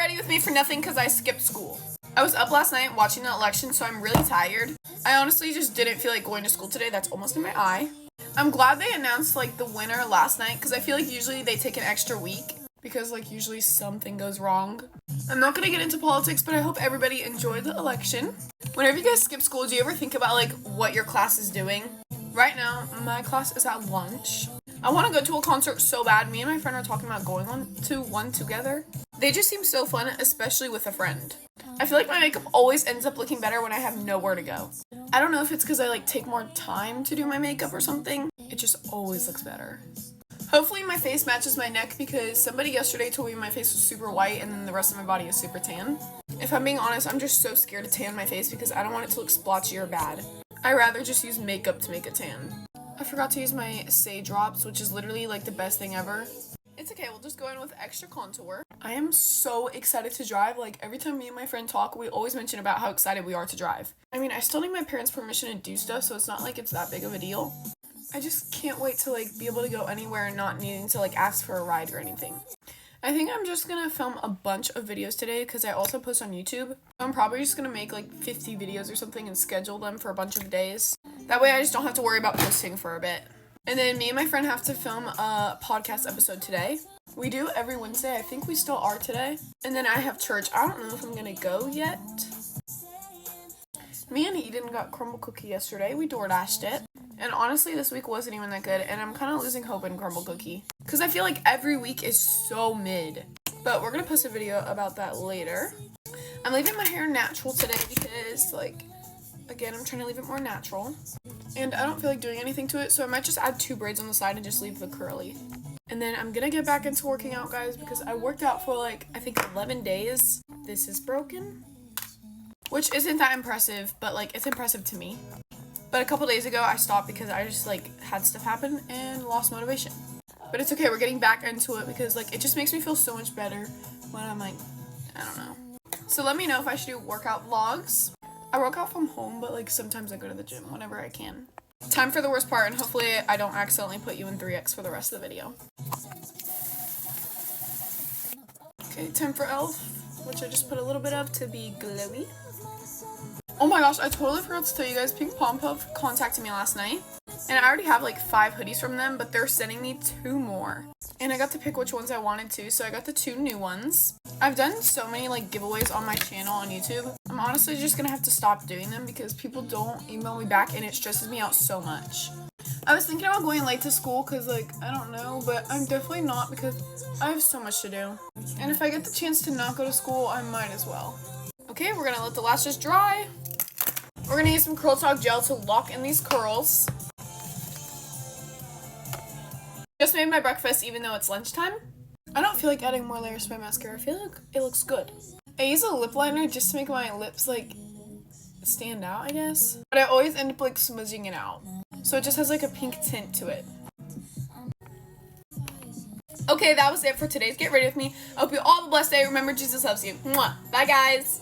ready with me for nothing because I skipped school. I was up last night watching the election, so I'm really tired. I honestly just didn't feel like going to school today. That's almost in my eye. I'm glad they announced like the winner last night because I feel like usually they take an extra week because like usually something goes wrong. I'm not going to get into politics, but I hope everybody enjoyed the election. Whenever you guys skip school, do you ever think about like what your class is doing? Right now, my class is at lunch. I want to go to a concert so bad. Me and my friend are talking about going to one together. They just seem so fun, especially with a friend. I feel like my makeup always ends up looking better when I have nowhere to go. I don't know if it's because I like take more time to do my makeup or something. It just always looks better. Hopefully my face matches my neck because somebody yesterday told me my face was super white and then the rest of my body is super tan. If I'm being honest, I'm just so scared to tan my face because I don't want it to look splotchy or bad. I'd rather just use makeup to make a tan. I forgot to use my Say Drops, which is literally like the best thing ever. It's okay, we'll just go in with extra contour. I am so excited to drive. Like every time me and my friend talk, we always mention about how excited we are to drive. I mean, I still need my parents' permission to do stuff, so it's not like it's that big of a deal. I just can't wait to like be able to go anywhere and not needing to like ask for a ride or anything. I think I'm just gonna film a bunch of videos today because I also post on YouTube. I'm probably just gonna make like 50 videos or something and schedule them for a bunch of days. That way I just don't have to worry about posting for a bit. And then me and my friend have to film a podcast episode today. We do every Wednesday. I think we still are today. And then I have church. I don't know if I'm gonna go yet. Me and Eden got crumble cookie yesterday. We DoorDashed it. And honestly, this week wasn't even that good. And I'm kind of losing hope in crumble cookie. Because I feel like every week is so mid. But we're going to post a video about that later. I'm leaving my hair natural today because, like, again, I'm trying to leave it more natural. And I don't feel like doing anything to it. So I might just add 2 braids on the side and just leave the curly. And then I'm going to get back into working out, guys. Because I worked out for, like, I think 11 days. This is broken. Which isn't that impressive, but, like, it's impressive to me. But a couple days ago, I stopped because I just, like, had stuff happen and lost motivation. But it's okay, we're getting back into it because, like, it just makes me feel so much better when I'm, like, I don't know. So let me know if I should do workout vlogs. I work out from home, but, like, sometimes I go to the gym whenever I can. Time for the worst part, and hopefully I don't accidentally put you in 3x for the rest of the video. Okay, time for e.l.f., which I just put a little bit of to be glowy. Oh my gosh, I totally forgot to tell you guys, Pink Pom Puff contacted me last night. And I already have like 5 hoodies from them, but they're sending me 2 more. And I got to pick which ones I wanted to, so I got the 2 new ones. I've done so many like giveaways on my channel on YouTube. I'm honestly just gonna have to stop doing them because people don't email me back and it stresses me out so much. I was thinking about going late to school because like, I don't know, but I'm definitely not because I have so much to do. And if I get the chance to not go to school, I might as well. Okay, we're gonna let the lashes dry. We're gonna use some Curl Talk gel to lock in these curls. Just made my breakfast even though it's lunchtime. I don't feel like adding more layers to my mascara. I feel like it looks good. I use a lip liner just to make my lips like stand out, I guess. But I always end up like smudging it out. So it just has like a pink tint to it. Okay, that was it for today's Get Ready With Me. I hope you all have a blessed day. Remember, Jesus loves you. Mwah. Bye, guys.